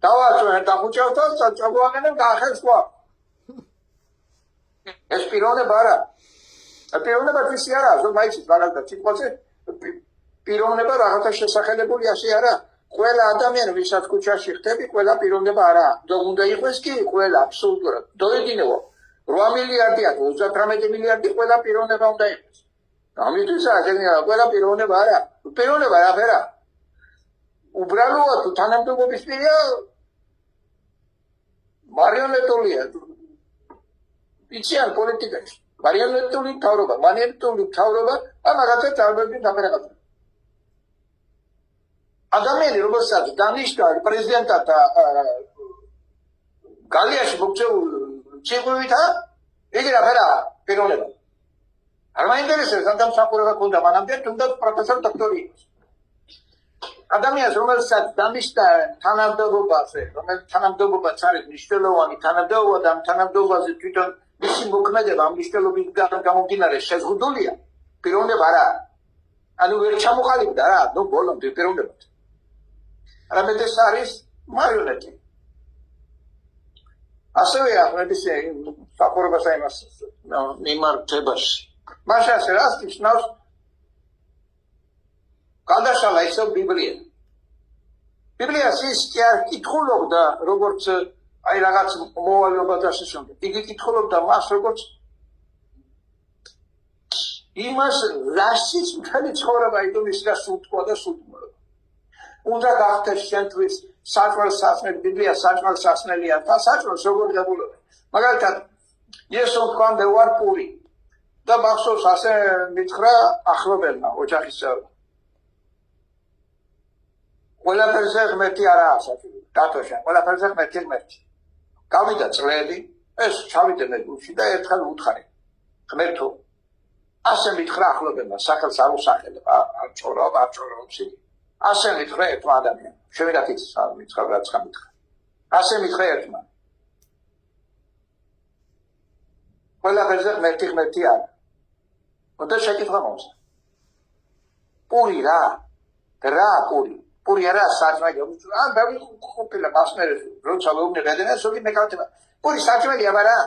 დავაჭრე და ხუჭავთ და წაგვაგენენ გაახეს ყვა. ეს პიროვნება არა. პიროვნება ის არა, რომ მაიცის მაგალითად სიტყვაზე პიროვნება რაღაცა შესახელებული ასე არა. ყველა ადამიანი ვისაც ქუჩაში ხდები, ყველა პიროვნება არა. და უნდა იყოს კი ყველა აბსოლუტურად. დოედინეო 8 მილიარდია, 38 მილიარდი ყველა პიროვნება უნდა იყოს. ამიტომაც ყველა პიროვნება არა. პიროვნება რა ფერა? უბრალოა თუ თანამდებობის პირია მარიონეტულია. იციან პოლიტიკაში. მარიონეტული მთავრობა, ამაგაცა წარმოებდნენ დამერაღებდა. ადამიანი რომელსაც დანიშნა პრეზიდენტად გალიაში მოქცეულ ჩიგვივითა, იგი რა ფერა პიროვნება. არ მაინტერესებს დამსახურება ქონდა მანამდე, თუნდაც პროფესორ დოქტორი იყოს. ადამიანს რომელსაც დანიშნა თანამდებობაზე, რომელიც თანამდებობაც არის მნიშვნელოვანი თანამდებობა და თანამდებობაზე თვითონ მისი მოქმედება ამ მნიშვნელობისგან გამომდინარე შეზღუდულია, პიროვნება არა. ანუ ვერ ჩამოყალიბდა რა, ნუ ბოლომდე პიროვნებად. არამედ ეს არის მარიონეტი. ასევე ახლა საყურებას აიმას მიმართებაში. მაშინ ასე რას ნიშნავს გადაშალა ისევ ბიბლია. ბიბლიას ის კი არ კითხულობდა, როგორც აი რაღაც მოვალეობა და შესაძლებელი. იგი კითხულობდა მას, როგორც იმას, რასაც მთელი ცხოვრება იდუმის და სულთქვა და სულთმოება. უნდა გახდეს შენთვის საჭმელ-სასმელი ბიბლია, საჭმელ-სასმელია და საჭმელს როგორ გაბულობ. მაგალითად, იესოს თქვამდე ვარ პური და მახსოვს ასე მითხრა ახლობელმა ოჯახის წევრმა. ყველაფერზე ღმერთი არაა საჭირო, დათოშა, ყველაფერზე ღმერთი. გავიდა წლები, ეს ჩავიდე მე გულში და ერთხელ უთხარი. ღმერთო, ასე მითხრა ახლობელმა, სახელს არ უსახელებ, არ ჭორობს იგი. ასე მითხრა ერთმა ადამიანმა. შევიდათ მითხრა რაც გამითხრა. ასე მითხრა ერთმა. ყველაფერზე ღმერთი არა. უნდა შეკითხვა მომსა. პური რა პური. პური არა საჭმელი. ან დავიხუპილა მასმერეს, როცა ვეუბნები ადამიანს, სულ მეკავდება. პური საჭმელია, მაგრამ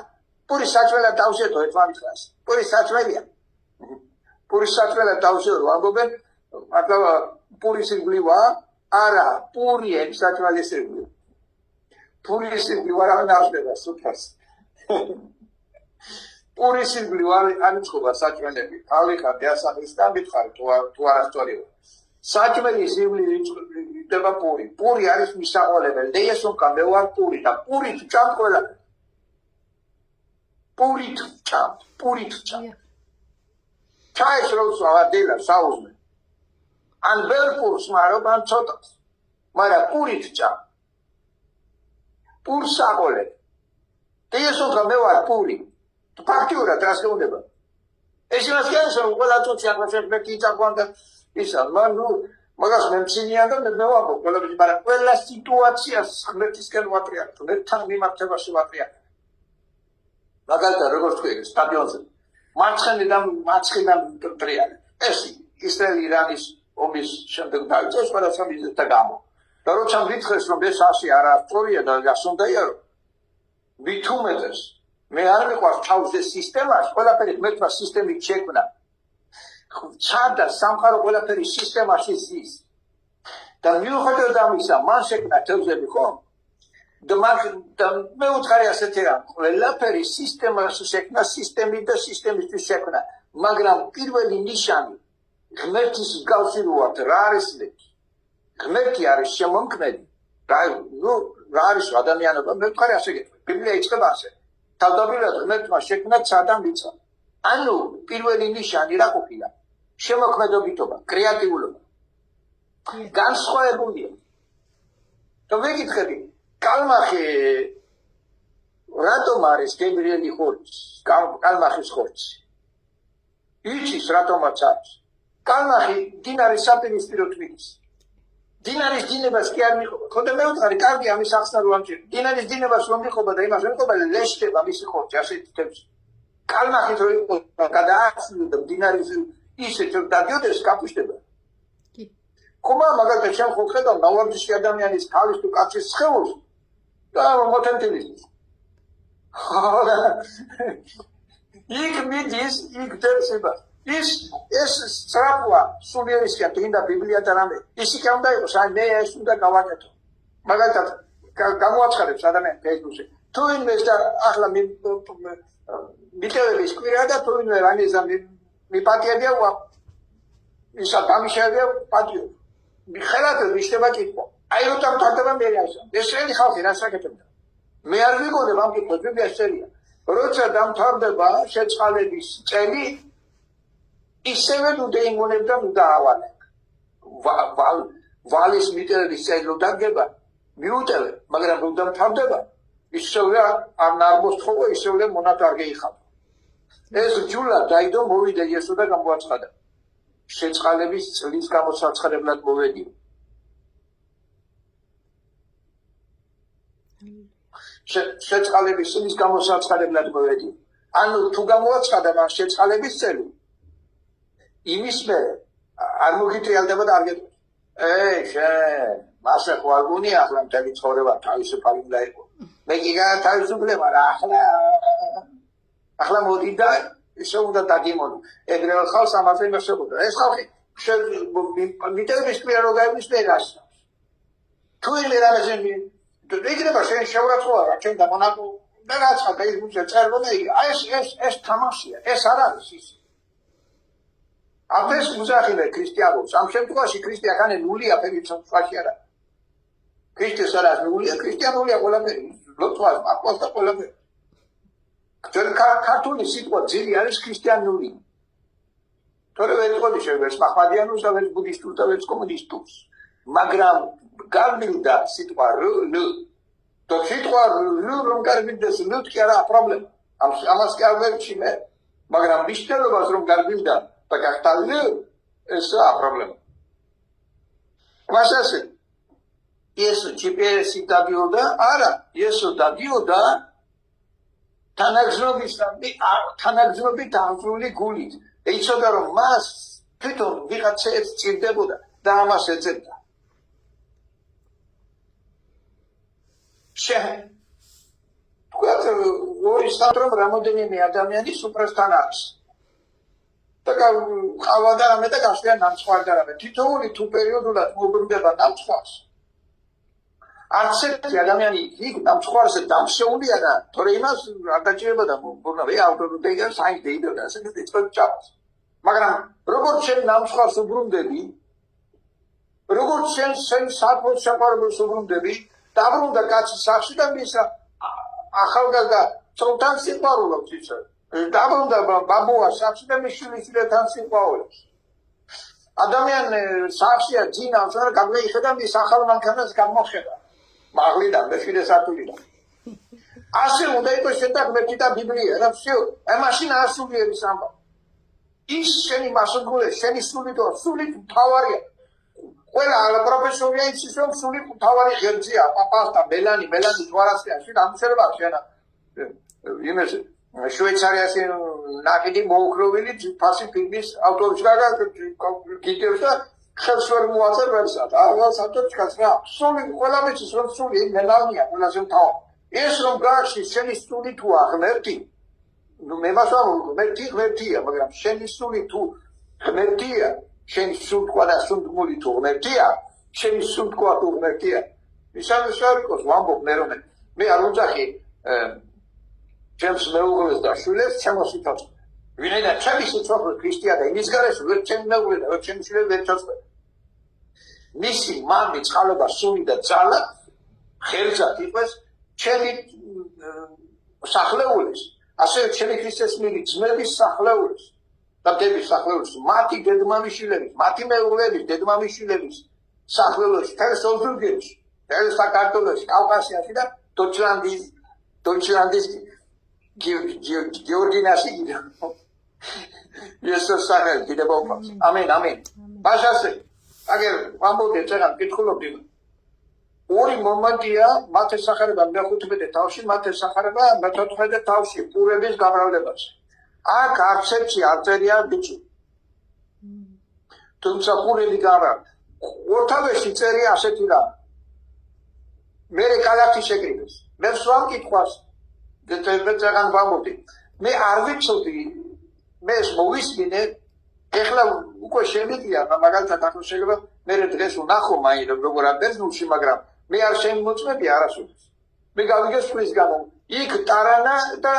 პური საჭმელად დავშეთო ერთმა მითხრას. პური საჭმელია. პური საჭმელად დავშეთო ამბობენ, მართლა პური სირგლივა? არა, პურია საჭმელი სირგლივ. პური სირგლივ არ აღნიშნება სუფას. პური სირგლივ არ იწובה საჭმელები. ავიხარდი ასახლისგან მითხარი თუ არასწორია. საჭმელი სირგლივ იწובה პური. პური არის მისაყოლებელი. დიესონკა მე ვარ პური და პურით ჭამ ყველაფერს. პურით ჭამ. ჩაის როლს ავადილა საუზმე. ან ბერპურს მარობ ან ცოტას. მაგრამ პურით ჭამ. პურს აყოლებ. დიესონკა მე ვარ პური. ფაქტიურად რას გეუბნება? ეს იმას განსა რომ ყველა წუთი ახლა შეგვექი წაყვანდა ისა მაგას მე მცინიან და მე ვამბობ ყველაფერს, მაგრამ ყველა სიტუაციას ღმერთისკენ ვატრიალებ, ღმერთთან მიმართებაში ვატრიალებ. მაგალითად როგორც თქვი სტადიონზე მარცხნიდან ტრიალებ. ეს ისრაელ-ირანის ომის შემდეგ დაიწყეს ყველასა მიზეზთა გამო. და როცა მითხრეს რომ ეს ასე არასწორია და გასუნდაია რომ მით უმეტეს მე არ მიყვარს თავზე სისტემას, ყველაფერი ღმერთმა სისტემით შექმნა. ჩადა სამყარო ყველაფერი სისტემაში ზის. და მიუხედავად ამისა, მან შექმნა თევზები, ხო? და მე უთხარი ასეთი რამ, ყველაფერი სისტემაში შექმნა, სისტემით და სისტემისთვის შექმნა. მაგრამ პირველი ნიშანი ღმერთის მსგავსი როა რა არის ლექი? ღმერთი არის შემომქმნელი. რა არის ადამიანობა? მე ვთქვი ასე გეტყვი. ბიბლია იწყება ასე. თავდაპირველად ღმერთმა შექმნა ცა და მიწა. ანუ პირველი ნიშანი რა ყოფილა? შემოქმედებითობა, კრეატიულობა. განსხვავებულია. და ვეკითხები, კალმახი რატომ არის გებრიელი ხორცი? კალმახის ხორცი. იცის რატომაც არის. კალმახი დინარის საპირისპიროდ მიდის. დინარის დინებას კი არ მიყვება. ხოდა მე ვთქვი, კარგი ამის ახსნა რომ ამჭირდა. დინარის დინებას რომ მიყვება და იმას მიყვება, ლეშდება მისი ხორცი, ასეთი თევზი. კალმახით რო იყო გადააცნიდა დინარის ისე რომ დადიოდეს კაპუშტება. კი. ხომა მაგალითად შენ ხო ხედავ ნავარჯიში ადამიანის თავის თუ კაცის სხეულს და მოთენთილის. იქ მიდის, იქ დევსება. ეს სწრაფვა სულიერისკენ წმინდა ბიბლია და რამე ისი უნდა იყოს აი მე ეს უნდა გავაკეთო მაგალითად გამოაცხადებს ადამიანს Facebook-ზე თუ ინვეს და ახლა მიტევების კვირა და თუ ინვე რანიზა მიპატიებია ისა დამიშავებია პატიო მიხელად მიშტება კითხვა აი როცა მთავრდება მე რასა ესენი ხალხი რას აკეთებდა მე არ ვიგონებ ამ კითხვას მე შეერია როცა დამთავრდება შეწყალების წელი ისევე ნუ დაიმონებდა ნუ დაავალე ვალის მიტევების წელი რო დაგება მიუტევე მაგრამ რო დამთავრდება ისევე არ ნარბოსთხოვა ისევე მონატარგე იხავ ეს ჯულა დაიდო მოვიდა იესო და გამოაცხადა შეწყალების წლის გამოსაცხადებლად მოვედი შეწყალების წლის გამოსაცხადებლად მოვედი ანუ თუ გამოაცხადა მან შეწყალების წელი იმის მე არ მოგიტრიალდება და არ გეტყვი შენ მასე ხო არ გონი ახლა მთელი ცხოვრება თავისუფალი უნდა იყო მე კი თავისუფლე ვარ ახლა მოდი და ისე უნდა დაგიმონო ეგრევე ხალხს ამაზე მეხსებოდა ეს ხალხი მიტევების კვირა რო გაივლის მე რას თუ ელე რამეზე ეგრება შენ შეურაცხყოფა ჩვენ და მონაკო და რაცა Facebook-ზე წერდა ეს თამაშია ეს არ არის ის აფეს მუზახილე ქრისტიანობს ამ შემთხვევაში ქრისტიანი ნულია ფერიცოფაში არა ქრისტეს არა ნულია ქრისტიანულია ყველაფერი ლოცვას აკვალ და ყველაფერი ჩვენ ქართული სიტყვა ძირი არის ქრისტიანული თორე ვერ იყო შევერს მახვადიანოს და ვერ ბუდისტურს და ვერ კომუნისტურს მაგრამ გამბილდა სიტყვა ლ და სიტყვა ლ რომ გამბილდეს ლ კი არა პრობლემა ამას კი არ ვერჩი მე მაგრამ მიშტელობას რომ გამბილდა და გახტალე ესა პრობლემა მასასე იესო GPS-ი დადიოდა არა იესო დადიოდა თანაგზნობით აღზრული გულით იცოდა რომ მას თვითონ ვიღაცა ეწირდებოდა და ამას ეწევდა თქვათ ორი სატრომ რამოდენიმე ადამიანი სუპრასთან არის და ყავა და რამე და გასვლიან ნამცხვარ და რამე თითოეული თუ პერიოდულად მოუბრუნდება ნამცხვარს არც ერთი ადამიანი იქ ნამცხვარზე დამშეულია და თორე იმას არ დაჭირებოდა მოუბრუნა ავტორიტეტი საინც დაიდოდა ასე იწყებს ჭავს მაგრამ როგორც შენ ნამცხვარს უბრუნდები როგორც შენ საფოს შეყარებულს უბრუნდები დაბრუნდა კაცი სახში და მისა ახალგაზრდა ცოლთან სიყვარულობს იცი დაბრუნდა ბაბუა სახში და მის შვილთან სიყვარულობს ადამიანი სახშია ძინავს რა გამოიხედა მის ახალ მანქანას გამოხედა მაღლიდან და შვილესატურიდან ასე უნდა იყოს შეთანხმებული და ბიბლია რა всё აი მაშინ ასულიერის ამბავი ის შენი მასუგულე შენი სული თავარია ყველა პროფესორია იცის რომ სული თავარი ღერძია პაპას და მელანი ჯვარასია შენ ამუშერება შენა იმეს შვეიცარიაში ნაკიდი მოუქროვილი ფასი ფილმის ავტორს გიგებს და ხელს ვერ მოაწერს ვერსად აღარ საერთოდ რა სული ყველა მეცის რომ სული მელანია ყველაზე მთავარი ეს რომ გახში შენი სული თუ აღმერთი ნუ მე მასაუბრობ მე ღმერთია მაგრამ შენი სული თუ ღმერთია შენი სული თქვა და სული თუ ღმერთია შენი სული თქვა თუ ღმერთია ისაა შარიკოს ვამბობ მე რომ მე არ უძახი ჩემს მეუღლეს და შვილებს ჩემოსითაც ვინაიდან ჩემი სიცოცხლე ქრისტიანია იმის გარეშე ვერ ჩემი მეუღლე და ვერ ჩემი შვილები ვერ ჩაწყვეტ მისი მამი წყალობა სული და ძალა ხელზად იყოს ჩემი სახლეულის ასე ჩემი ქრისტეს მილი ძმების სახლეულის და დების სახლეულის მათი დედმამიშვილების მათი მეუღლების დედმამიშვილების სახლეულის თელს ოზურგებს თელს საქართველოს კავკასიაში და დოიჩლანდის გეორგინაში იესოს სახელ დიდებობას ამენ ბაშასე აგერ ვამბობდე წერან კითხულობდი ორი მომენტია მათ ესახება მე-15 თავში მათ ესახება მე-14 თავში პურების გამრავლებაზე აქ არცერთი არ წერია ბიჭი თუმცა პურები გამრავ ორთავეში წერია ასეთი რამ მე კალათი შეკრიბეს მე სვამ კითხვას მე წერან ვამბობდი მე არ ვიცოდი მე მოვისმინე ეხლა უკვე შემიძლია მაგალითად ახლა შეიძლება მე დღეს ვნახო მაინც როგორ არ ბერძნულში მაგრამ მე არ შემოწმები არასოდეს მე გავიგე სულისგანო იქ ტარანა და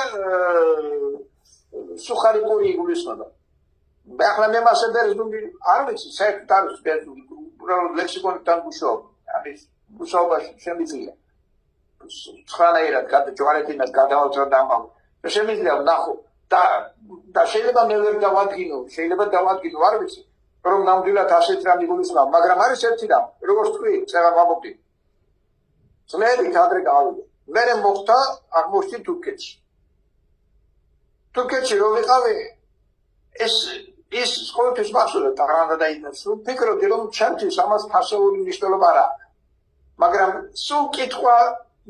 სუხარიპური იგულისხმება ახლა მე მასე ბერძნული არ ვიცი საერთოდ არ ვიცი ბერძნული უბრალოდ ლექსიკონთან ვუშაობ არის ვუშაობაში შემიძლია ცხანაერად ჯვარედინად გადავაწერო და ამბავ შემიძლია ვნახო და შეიძლება მე ვერ დავადგინო შეიძლება დავადგინო არ ვიცი რომ ნამდვილად ასეთ რამ იგულისხმება მაგრამ არის ერთი რამ როგორც თქვი წერა ვამბობდი ძლიერი კადრი გავიგე მე მოხდა აღმოჩნდი თურქეთში რომ ვიყავი ეს ყოველთვის მახსოვდა ტარანა და იმას ვფიქრობდი რომ ჩემთვის ამას ფასეული მნიშვნელობა არა მაგრამ სულ კითხვა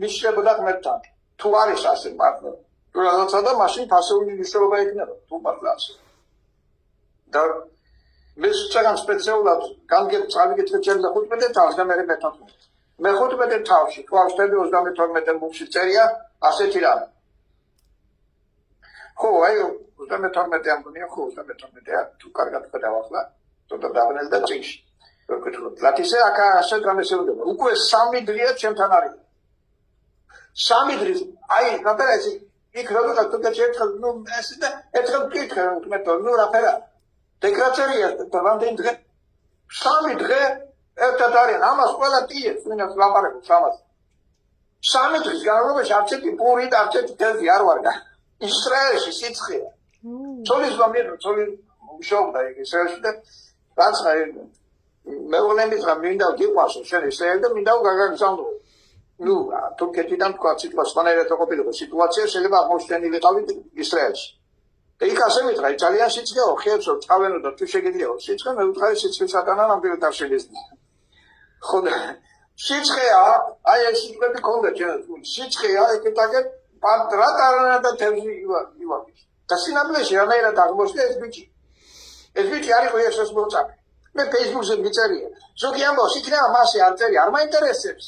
მიშლებოდა ღმერთთან თუ არის ასე მართლა როცა და მაშინ ფასეული მნიშვნელობა იქნება თუ მართლა ასე და მე შეგან სპეციალურად წავიკითხე ჩემს 15 თავს და მე მე-15 თავში კლავშტები 32 ბუქში წერია ასეთი რამ ხო აი 32 ამბონია ხო 32 თუ კარგად გადავახლა თორე დავნელ და წინში ვკითხოთ ლათისე აკა ასე გამესეულდება უკვე 3 დღეა ჩემთან არის 3 დღე აი რაფერა ეს იქ როგორ თქო ნუ ასე და ერთხელ ვკითხე რომ ნუ რაფერა დეკრაწერია და რამდენი დღე 3 დღე ერთად არის ამას ყველა ტიეს ვინაც ლაპარაკობს ამას 3 დღის განმავლობაში არცეთი პური და არცეთი თევზი არ ვარგა ისრაელში სიცხეა ცოლის ცოლის მუშაობდა იქ ისრაელში და რაც მეუღლემის რა მინდა გიყვასო შენ ისრაელი და მინდა გაგაგზავნო ნუ თურქეთიდან თქვა ციტყვა სხვანაირად ყოფილიყო სიტუაცია შეიძლება აღმოჩენილიყავით ისრაელში და იქ ასე მითხრა ძალიან სიცხეო ხევსო წავენო და თუ შეგიძლიაო სიცხე მე ვუთხარი სიცხესატანა ნამდვილად არ შეგეძლია ხო და სიცხეა აი ეს სიტყვები ქონდა ჩვენ სიცხეა ეკეთაგე პანტრატარანა და თევზი ივაკის და სინამდვილეში რანაირად აღმოჩნდა ეს ბიჭი არ იყო ესოს მოწაფე მე ფეისბუქზე მიწერია ზოგი ამბობს იქნება მასე არ წერი არ მაინტერესებს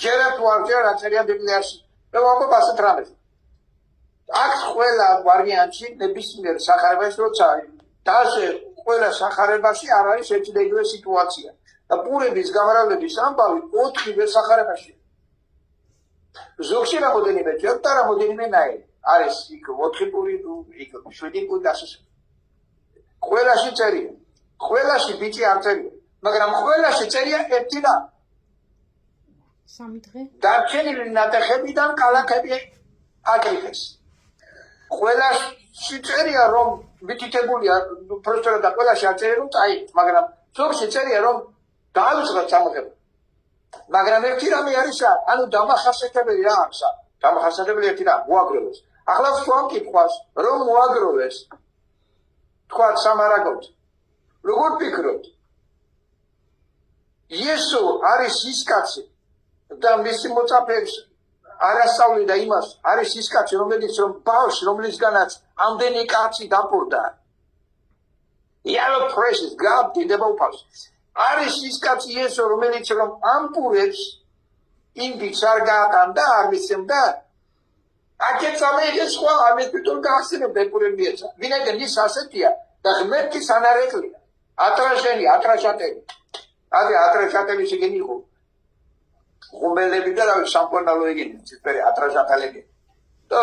ჯერა თუ არ ჯერა წერია ბიბლიაში და ვამბობ ასეთ რამეს აქ ყველა ვარიანტში ნებისმიერ სახარებაში როცა დაჟე ყველა სახარებაში არ არის ერთი და იგივე სიტუაცია და პურების გამრავლების ამბავი 4-ვე სახარებაში ზოგში რამოდენიმე ჯერტა რამოდენიმე ნაირი არის იქ 4 პური იქ 7 პური ასე ყველაში წერია ყველაში ბიჭი არ წერია მაგრამ ყველაში წერია ერთი და 3 დღე დარჩენილი ნატეხებიდან კალათები აკრიფეს ყველაში წერია რომ მითითებულია პროფესორად და ყველაში არ წერია რომ წაი მაგრამ ზოგში წერია რომ დაავიწყდა სამღერა მაგრამ ერთი რამე არის ანუ დამახასიათებელი რა აქვს დამახასიათებელი ერთი რამ მოაგროვეს ახლა სვამ კითხვას რომ მოაგროვეს თქვა სამარაგოთ როგორ ფიქრობთ იესო არის ის კაცი და მისი მოწაფეებს არასწავლი და იმას არის ის კაცი რომელიც რომ ბავშვს რომლისგანაც ამდენი კაცი დაპყრდა Yellow precious God დინდება უფალს არის ის კაცი იესო რომელიც რომ ამპურებს იმ ბიჭარ გაატანდა არ მისცემდა აქეც ამერიკის სხვა ამის თვითონ გახსენებდა პურებიეცა ვინაიდან ის ასეთია და ღმერთის ანარეკლია ატრაშატელი ატრაშატელი შეგენი იყო ღუმელები და რავი სამკურნალო იგინი ციფერი ატრაშატალები და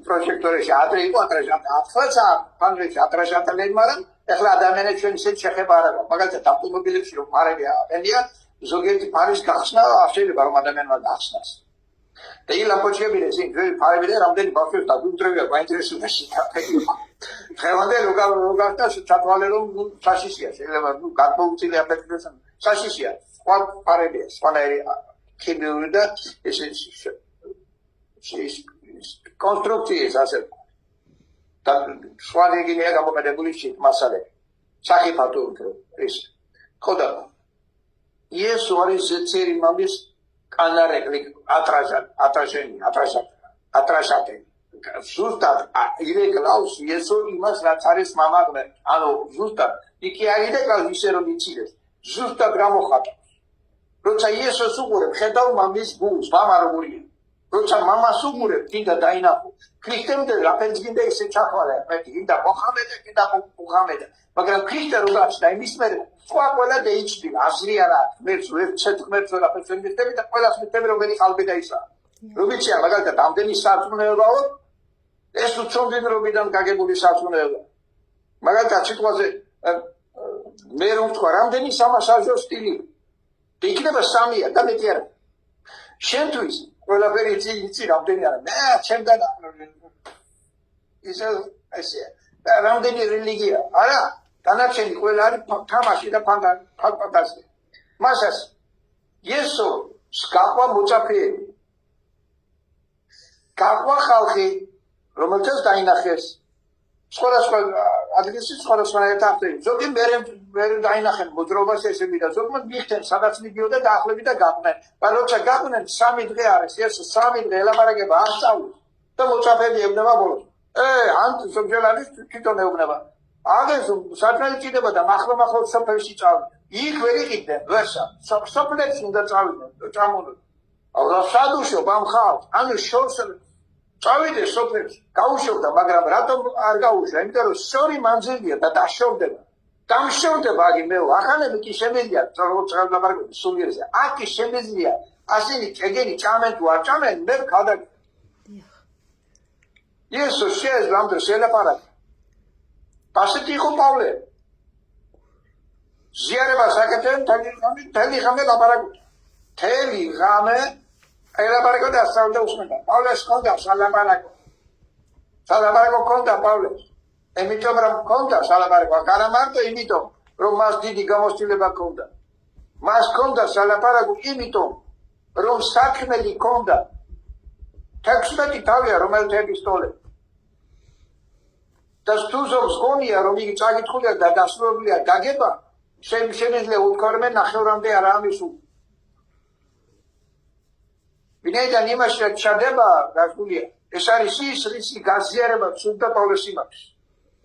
პროჟექტორში ადრე იყო ატრაშატა ფანრეში ატრაშატალები მაგრამ ეხლა ადამიანებს ჩვენ ისეთ შეხება არ აქვს მაგალითად ავტომობილებში რომ ფარები აყენია ზოგიერთი ფარის გახსნა შეიძლება რომ ადამიანმა გახსნას და ის ლამპოჩები ისინი ძველი ფარები და რამდენი ბავშვებს დაგვიმტრევია გაინტერესებდა შეთაფები დღევანდელ როგორ ჩათვალე რომ საშიშია შეიძლება გადმოუწილი აფეთქდეს საშიშია სხვა ფარებია სხვანაირი ქიმიური და ეს კონსტრუქციის ასე და სხვა რეგიონია გამომედებული მასალები სახიფათო უფრო ეს ხოდა იესო არის ზეცერი მამის კანარეკლი ატრაშატე ზუსტად ირეკლავს იესო იმას რაც არის მამაღმე ანუ ზუსტად იქი აირეკლავს ისე რომ იცილეს ზუსტად გამოხატავს როცა იესოს უყურებ ხედავ მამის გულს მამა როგორია როცა მამას უყურებ, კიდე დაინახო. ქრისტემდე რაფერს გინდა ისე ჩახვალე, მეტი გინდა მოხამედე, კიდე მუხამედე. მაგრამ ქრისტე რო გაჩნდა იმის მერე, სხვა ყველა დაიჭდი, აზრი არა, ღმერთს ვერ ცეთქმერს ვერაფერს ვერ მისდები და ყველას მისდები რომელი ყალბი დაისაა. რობიცია მაგალითად ამდენი სარწმუნოებაო, ეს უცნობი დროიდან გაგებული სარწმუნოება. მაგალითად სიტყვაზე მე რომ ვთქვა, რამდენი სამასაჟო სტილი. იქნება 3-ია და მეტი არა. შენთვის ყველაფერი იცი რამდენი არა. მე ჩემთან ისე ესეა. რამდენი რელიგია. არა, დანარჩენი ყველა არის თამაში და ფანტაზია. მასას იესო სკაფა მოწაფეები. გაყვა ხალხი, რომელთაც დაინახეს. სხვადასხვა ადგილში სხვადასხვანაირად ახდენს. ზოგი მე დაინახენ მოძრაობას ესები და ზოგმა მიხდნენ სადაც მიდიოდა დაახლოებით და გაყვნენ. მაგრამ როცა გაყვნენ 3 დღე არის, ეს 3 დღე ელაპარაკება ასწავლოს და მოწაფეები ეუბნება ბოლოს. ან ზოგჯერ არის თვითონ ეუბნება. აღეს საერთოდ ჭირდება და მახლა სოფელში წავიდნენ. იქ ვერ იყიდნენ, ვერსა. სოფელში უნდა წავიდნენ, წამოდო. აუ სადუშო ბამხავ, ანუ შორს წავიდე სოფელში, გაუშვდა, მაგრამ რატომ არ გაუშვა? იმიტომ რომ სწორი მანძილია და დაშორდება. დამშორდება აგი მე ახანები კი შემიძლია, როცა ლაპარაკობ სულიერზე. აქ კი შემიძლია, ასენი ეგენი ჭამენ თუ არ ჭამენ, მე ხადა. იესო შეეს რამდენ შელაპარაკა. ასეთი იყო პავლე. ზიარებას აკეთებენ თელი ხამე ლაპარაკობ. თელი ხამე ელაპარაკო და ასწავლდა უსმენდა. პავლეს ჰქონდა სალაპარაკო. სალაპარაკო ჰქონდა პავლეს. იმიტომ რომ ჰქონდა სალაპარაკო, არა მარტო იმიტომ რომ მას დიდი გამოცდილება ჰქონდა. მას ჰქონდა სალაპარაკო იმიტომ რომ საქმელი ჰქონდა. 16 თავია რომელთა ეპისტოლე. და სტუზობს გონია რომ იგი წაკითხულია და დასრულებულია გაგება, შემიძლია უთქვამე ნახევრამდე არა ამისულ. ვინაიდან იმაში რაც ჩადება გასულია, ეს არის ის რისი გაზიარება სულთა პავლეს იმაქვს.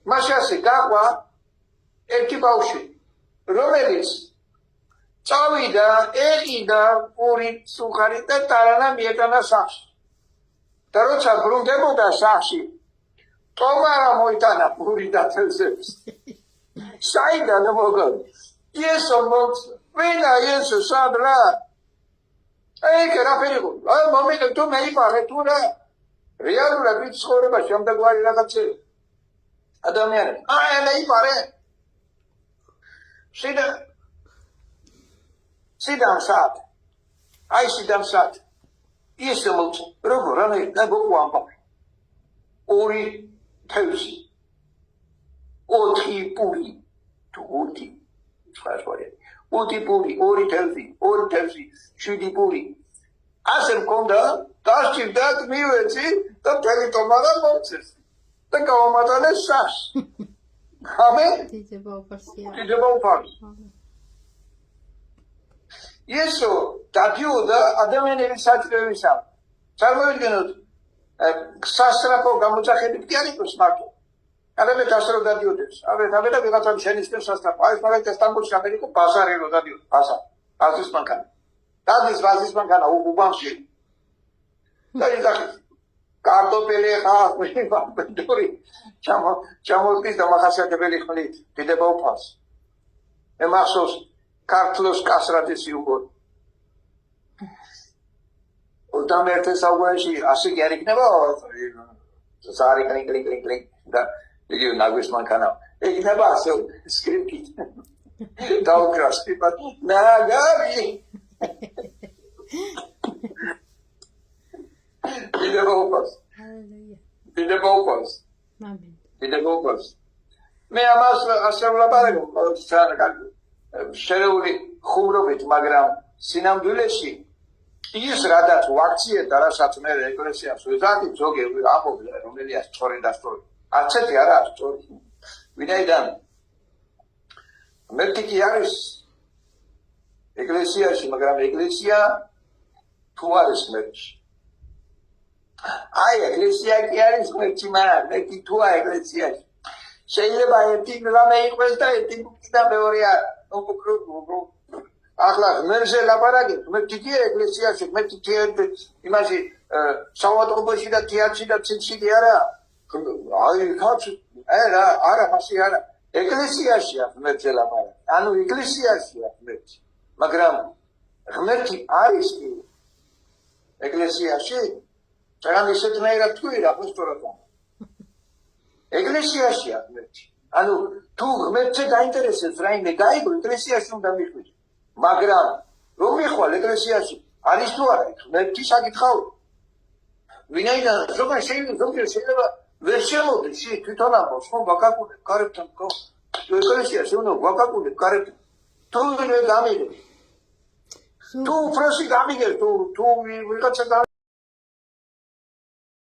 მას ასე გაყვა ერთი ბავშვი, რომელიც წავიდა, ეყიდა პური სუხარი და ტარანა მიეტანა სახლში. და როცა ბრუნდებოდა სახლში, ტომარა მოიტანა პური და თევზებს. საიდან მოგონ? იესო მოწ, ვინა იესო სადრა? ეგ რაფერი იყო? მომენტ თუ მე იპარე თუ რა? რეალურად ვიცი ცხოვრებაში ამდაგვარი რაღაცები. ადამიანები, მე იპარე. სიდან სად? აი სიდან სად? იესო მოწ, როგორ არა და გოყვამბა. ორი თევზი. 4 პური. თუ 4. სხვადასხვაა. 4 პური, 2 თევზი, 2 თევზი, 7 პური. ასე მქონდა, დასჭირდა მივეცი და მთელი ტომარა მომწეს. და გავამატანეს სახლს. ამე? დიდება უფარსია. დიდება უფარს. იესო დადიოდა ადამიანების საჭიროებისა. წარმოვიდგინოთ, სასწრაფო გამოძახებით კი არ იყოს მარტო. ადამიანი დასწრო დადიოდეს. ამე და ვიღაცამ შენიშნეს სასწრაფო. აი მაგალითად სტამბოლში ამერიკო ბაზარი რო დადიოდეს. ბაზრის მანქანა. დადის ბაზრის მანქანა უბანში. და იზახის. კარტოფილი ხახვი, პომიდორი. ჩამოდის და მახასიათებელი ხმლით. დიდება უფალს. მე მახსოვს ქართლოს კასრაძის იუბორი. 21 საუკუნეში ასე კი არ იქნება? ზარი კლინკლინკლინკლინკლინკლ და იგი ნაგვის მანქანა. იქნება ასე სკრიპტით. დაუკრა სკრიპტად. ნაგავი. დიდება უფალს. ჰალელუია. დიდება უფალს. ამენ. დიდება უფალს. მე ამას ასე ვლაპარაკობ, შერეული ხუმრობით, მაგრამ სინამდვილეში ის რადაც ვაქციე და რასაც მე ეკლესიას ვეზარდი ზოგი ამბობდა რომელია სწორი და სწორი. არცეთი არა სწორი. ვინაიდან მერტიკი არის ეკლესიაში, მაგრამ ეკლესია თუ არის მერტში. აი ეკლესია კი არის მერტში, მაგრამ მერტი თუ არის ეკლესიაში. შეიძლება ერთი რამე იყოს და ერთი და მეორე არ. ახლა მერზე ლაპარაკობ, მე თვითი ეკლესიაში, მე თვითი იმაში საავადმყოფოში და თეატრში და ცირკში არა. აი, ხაც არა, მასე არა. ეკლესიაშია ღმერთზე ლაპარაკი. ანუ ეკლესიაშია ღმერთი. მაგრამ ღმერთი არის კი ეკლესიაში? წერან ისეთნაირად თქვი რა, ხო სწორად. ეკლესიაშია ღმერთი. ანუ თუ ღმერთზე გაინტერესებს რაიმე გაიგო, ეკლესიაში უნდა მიხვიდე. მაგრამ რომ მიხვალ ეკლესიაში არის თუ არა ღმერთი საკითხავი. ვინაიდან ზოგიერთ შეიძლება ვერ შემოდის თვითონ ამბობს, ხო ვაკაკუნებ კარებთან, ხო ეკლესიაში უნდა ვაკაკუნებ კარებთან. თუ ვინმე გამიგე. თუ უფროსი გამიგე, თუ ვიღაცა